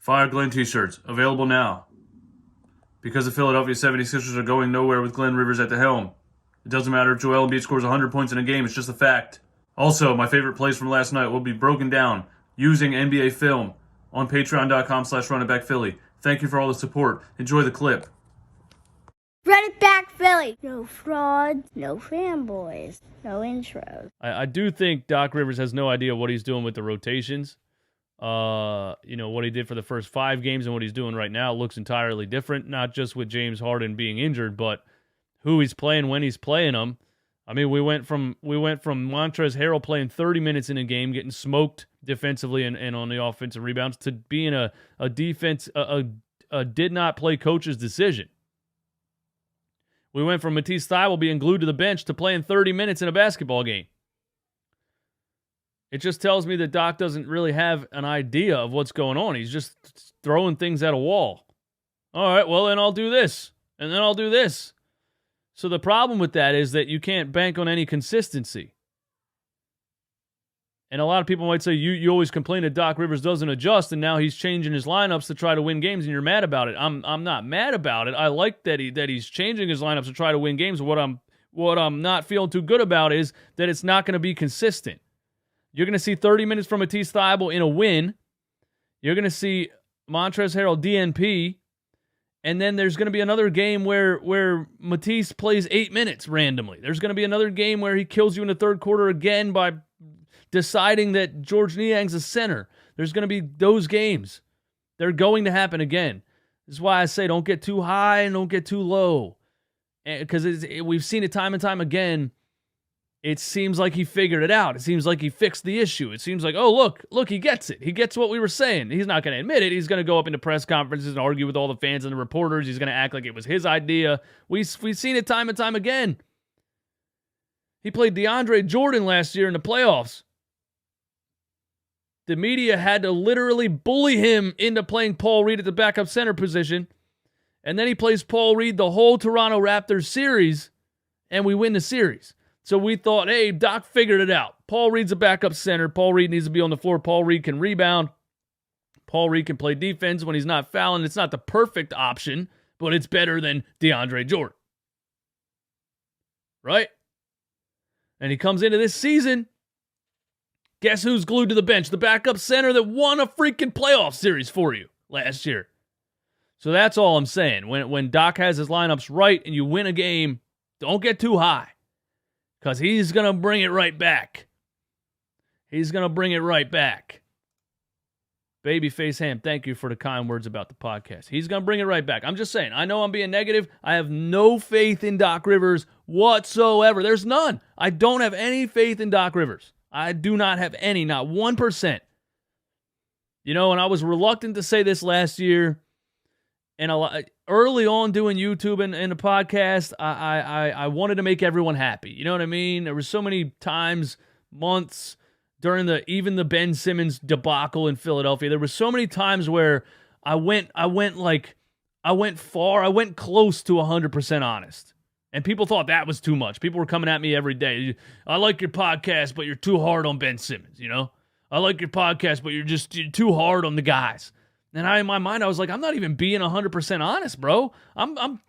Fire Glenn t-shirts, available now. Because the Philadelphia 76ers are going nowhere with Glenn Rivers at the helm. It doesn't matter if Joel Embiid scores 100 points in a game, it's just a fact. Also, my favorite plays from last night will be broken down using NBA film on patreon.com/runitbackphilly. Thank you for all the support. Enjoy the clip. Run it back, Philly. No frauds, no fanboys, no intros. I do think Doc Rivers has no idea what he's doing with the rotations. What he did for the first 5 games and what he's doing right now looks entirely different, not just with James Harden being injured, but who he's playing when he's playing them. I mean, we went from Montrezl Harrell playing 30 minutes in a game, getting smoked defensively and on the offensive rebounds, to being a defense did not play coach's decision. We went from Matisse Thybulle being glued to the bench to playing 30 minutes in a basketball game. It just tells me that Doc doesn't really have an idea of what's going on. He's just throwing things at a wall. All right, well, then I'll do this, and then I'll do this. So the problem with that is that you can't bank on any consistency. And a lot of people might say, you always complain that Doc Rivers doesn't adjust, and now he's changing his lineups to try to win games, and you're mad about it. I'm not mad about it. I like that he's changing his lineups to try to win games. What I'm not feeling too good about is that it's not going to be consistent. You're going to see 30 minutes from Matisse Thybulle in a win. You're going to see Montrezl Harrell DNP. And then there's going to be another game where Matisse plays 8 minutes randomly. There's going to be another game where he kills you in the third quarter again by deciding that George Niang's a center. There's going to be those games. They're going to happen again. This is why I say don't get too high and don't get too low. Because we've seen it time and time again. It seems like he figured it out. It seems like he fixed the issue. It seems like, oh, look, he gets it. He gets what we were saying. He's not going to admit it. He's going to go up into press conferences and argue with all the fans and the reporters. He's going to act like it was his idea. We've seen it time and time again. He played DeAndre Jordan last year in the playoffs. The media had to literally bully him into playing Paul Reed at the backup center position. And then he plays Paul Reed the whole Toronto Raptors series, and we win the series. So we thought, hey, Doc figured it out. Paul Reed's a backup center. Paul Reed needs to be on the floor. Paul Reed can rebound. Paul Reed can play defense when he's not fouling. It's not the perfect option, but it's better than DeAndre Jordan. Right? And he comes into this season. Guess who's glued to the bench? The backup center that won a freaking playoff series for you last year. So that's all I'm saying. When Doc has his lineups right and you win a game, don't get too high. Because he's going to bring it right back. He's going to bring it right back. Babyface Ham, thank you for the kind words about the podcast. He's going to bring it right back. I'm just saying, I know I'm being negative. I have no faith in Doc Rivers whatsoever. There's none. I don't have any faith in Doc Rivers. I do not have any, not 1%. And I was reluctant to say this last year. And early on doing YouTube and the podcast, I wanted to make everyone happy. You know what I mean? There were so many times, months, during even the Ben Simmons debacle in Philadelphia. There were so many times where I went far. I went close to 100% honest. And people thought that was too much. People were coming at me every day. I like your podcast, but you're too hard on Ben Simmons, I like your podcast, but you're too hard on the guys. And in my mind, I was like, I'm not even being 100% honest, bro. I'm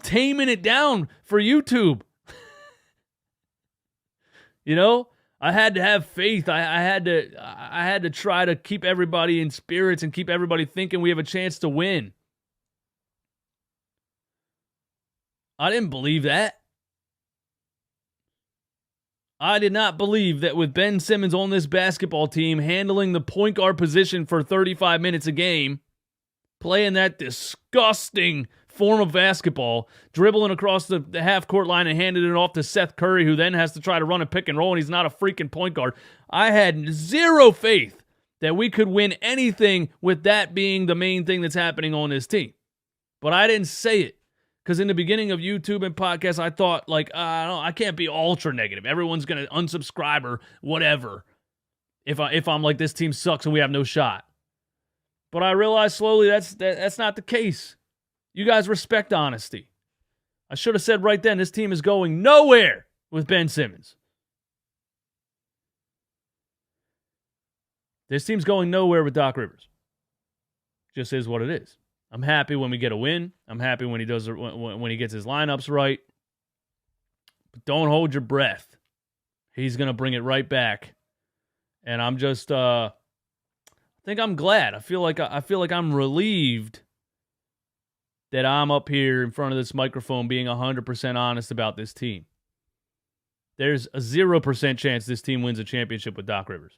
taming it down for YouTube. I had to have faith. I had to try to keep everybody in spirits and keep everybody thinking we have a chance to win. I didn't believe that. I did not believe that with Ben Simmons on this basketball team, handling the point guard position for 35 minutes a game, playing that disgusting form of basketball, dribbling across the half-court line and handing it off to Seth Curry, who then has to try to run a pick and roll, and he's not a freaking point guard. I had zero faith that we could win anything with that being the main thing that's happening on this team. But I didn't say it. Because in the beginning of YouTube and podcasts, I thought, I can't be ultra negative. Everyone's going to unsubscribe or whatever if I'm like, this team sucks and we have no shot. But I realized slowly that's not the case. You guys respect honesty. I should have said right then, this team is going nowhere with Ben Simmons. This team's going nowhere with Doc Rivers. Just is what it is. I'm happy when we get a win. I'm happy when he does when he gets his lineups right. But don't hold your breath. He's gonna bring it right back, and I'm just I think I'm glad. I feel like I'm relieved that I'm up here in front of this microphone being 100% honest about this team. There's a 0% chance this team wins a championship with Doc Rivers.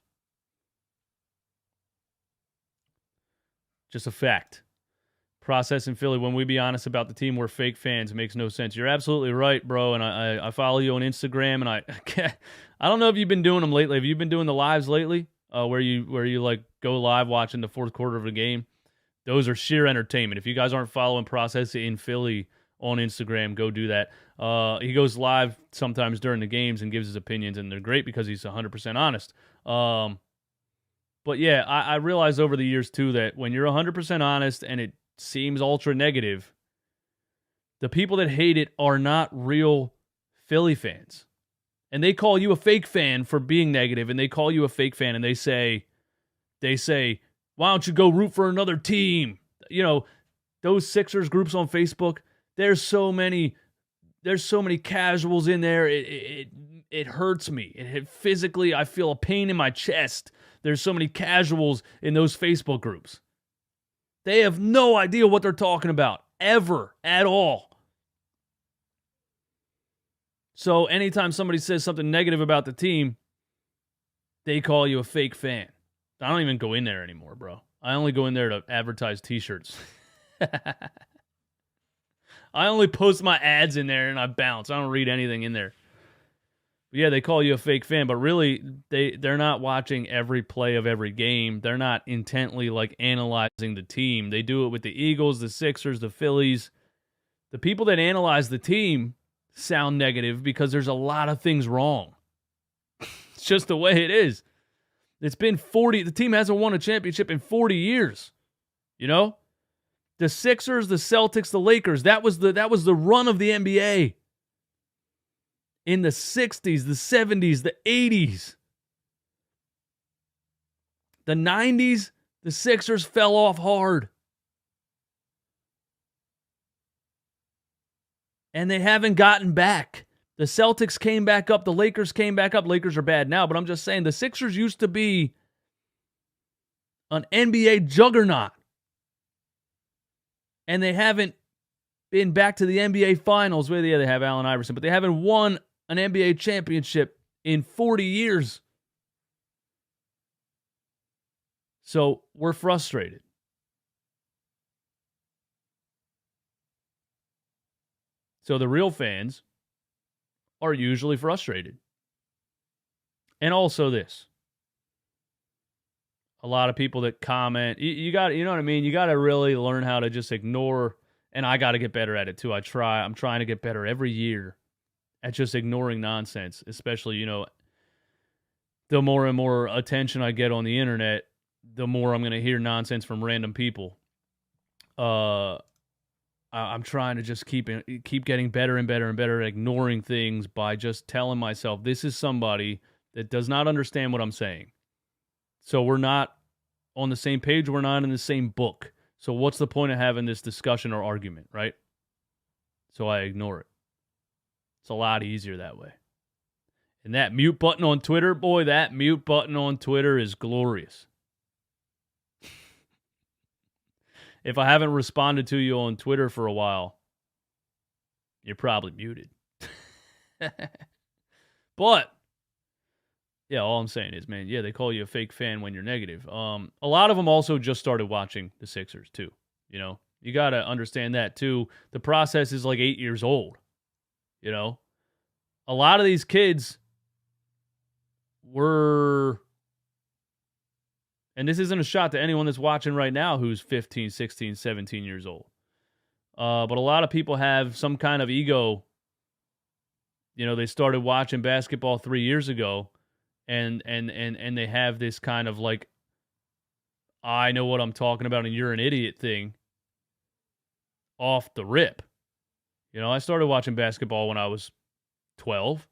Just a fact. Process in Philly, when we be honest about the team, we're fake fans. It makes no sense. You're absolutely right, bro. And I follow you on Instagram, and I don't know if you've been doing them lately. Have you been doing the lives lately, where you like go live watching the fourth quarter of a game? Those are sheer entertainment. If you guys aren't following Process in Philly on Instagram, go do that. He goes live sometimes during the games and gives his opinions, and they're great because he's 100% honest. But yeah, I realized over the years too that when you're 100% honest and it seems ultra negative, the people that hate it are not real Philly fans. And they call you a fake fan for being negative, and they call you a fake fan, and they say, why don't you go root for another team? You know, those Sixers groups on Facebook, there's so many casuals in there. It hurts me. Physically, I feel a pain in my chest. There's so many casuals in those Facebook groups. They have no idea what they're talking about, ever, at all. So anytime somebody says something negative about the team, they call you a fake fan. I don't even go in there anymore, bro. I only go in there to advertise t-shirts. I only post my ads in there and I bounce. I don't read anything in there. But yeah, they call you a fake fan, but really they're not watching every play of every game. They're not intently like analyzing the team. They do it with the Eagles, the Sixers, the Phillies. The people that analyze the team sound negative because there's a lot of things wrong. It's just the way it is. It's been 40. The team hasn't won a championship in 40 years. You know? The Sixers, the Celtics, the Lakers, that was the run of the NBA. In the 60s, the 70s, the 80s. The 90s, the Sixers fell off hard. And they haven't gotten back. The Celtics came back up. The Lakers came back up. Lakers are bad now, but I'm just saying the Sixers used to be an NBA juggernaut. And they haven't been back to the NBA Finals. Well, yeah, they have Allen Iverson, but they haven't won an NBA championship in 40 years. So we're frustrated. So the real fans are usually frustrated. And also this. A lot of people that comment, you know what I mean? You got to really learn how to just ignore, and I got to get better at it too. I'm trying to get better every year at just ignoring nonsense, especially, the more and more attention I get on the internet, the more I'm going to hear nonsense from random people. I'm trying to just keep getting better and better and better at ignoring things by just telling myself this is somebody that does not understand what I'm saying. So we're not on the same page. We're not in the same book. So what's the point of having this discussion or argument, right? So I ignore it. It's a lot easier that way. And that mute button on Twitter, boy, that mute button on Twitter is glorious. If I haven't responded to you on Twitter for a while, you're probably muted. But, yeah, all I'm saying is, man, yeah, they call you a fake fan when you're negative. A lot of them also just started watching the Sixers, too. You got to understand that, too. The process is like 8 years old. A lot of these kids were, and this isn't a shot to anyone that's watching right now who's 15, 16, 17 years old. But a lot of people have some kind of ego. They started watching basketball 3 years ago, and they have this kind of like, I know what I'm talking about and you're an idiot thing off the rip. I started watching basketball when I was 12,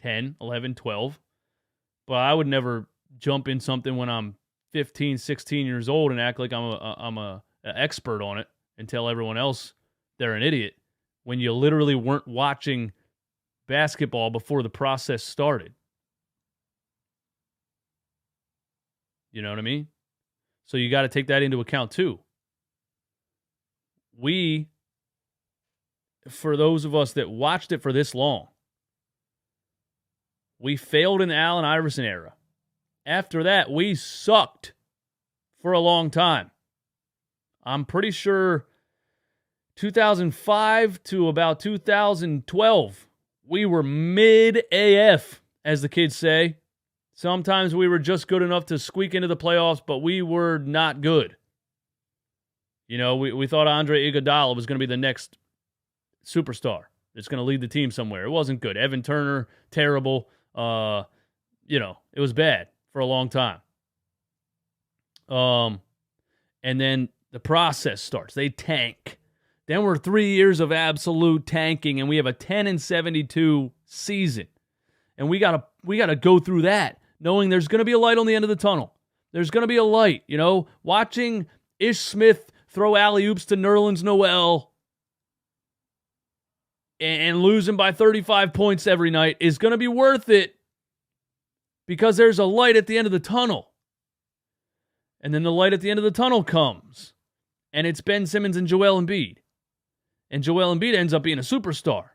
10, 11, 12. But I would never jump in something when I'm 15, 16 years old and act like I'm an expert on it and tell everyone else they're an idiot when you literally weren't watching basketball before the process started. You know what I mean? So you got to take that into account too. For those of us that watched it for this long, we failed in the Allen Iverson era. After that, we sucked for a long time. I'm pretty sure 2005 to about 2012, we were mid AF, as the kids say. Sometimes we were just good enough to squeak into the playoffs, but we were not good. You know, we thought Andre Iguodala was going to be the next superstar that's going to lead the team somewhere. It wasn't good. Evan Turner, terrible. It was bad for a long time. And then the process starts. They tank. Then we're 3 years of absolute tanking, and we have a 10-72 season. And we gotta go through that, knowing there's gonna be a light on the end of the tunnel. There's gonna be a light, Watching Ish Smith throw alley-oops to Nerlens Noel and losing by 35 points every night is gonna be worth it because there's a light at the end of the tunnel. And then the light at the end of the tunnel comes. And it's Ben Simmons and Joel Embiid. And Joel Embiid ends up being a superstar.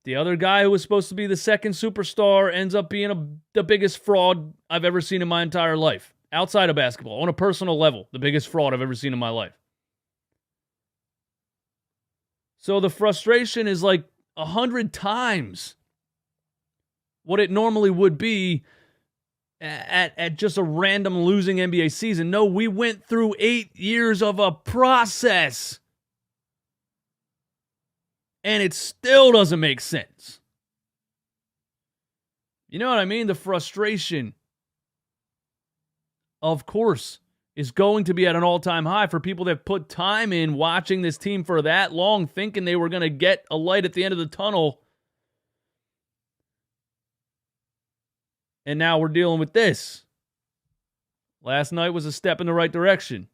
The other guy who was supposed to be the second superstar ends up being the biggest fraud I've ever seen in my entire life. Outside of basketball, on a personal level, the biggest fraud I've ever seen in my life. So the frustration is like 100 times what it normally would be at just a random losing NBA season. No, we went through 8 years of a process. And it still doesn't make sense. You know what I mean? The frustration, of course, is going to be at an all-time high for people that put time in watching this team for that long, thinking they were going to get a light at the end of the tunnel. And now we're dealing with this. Last night was a step in the right direction.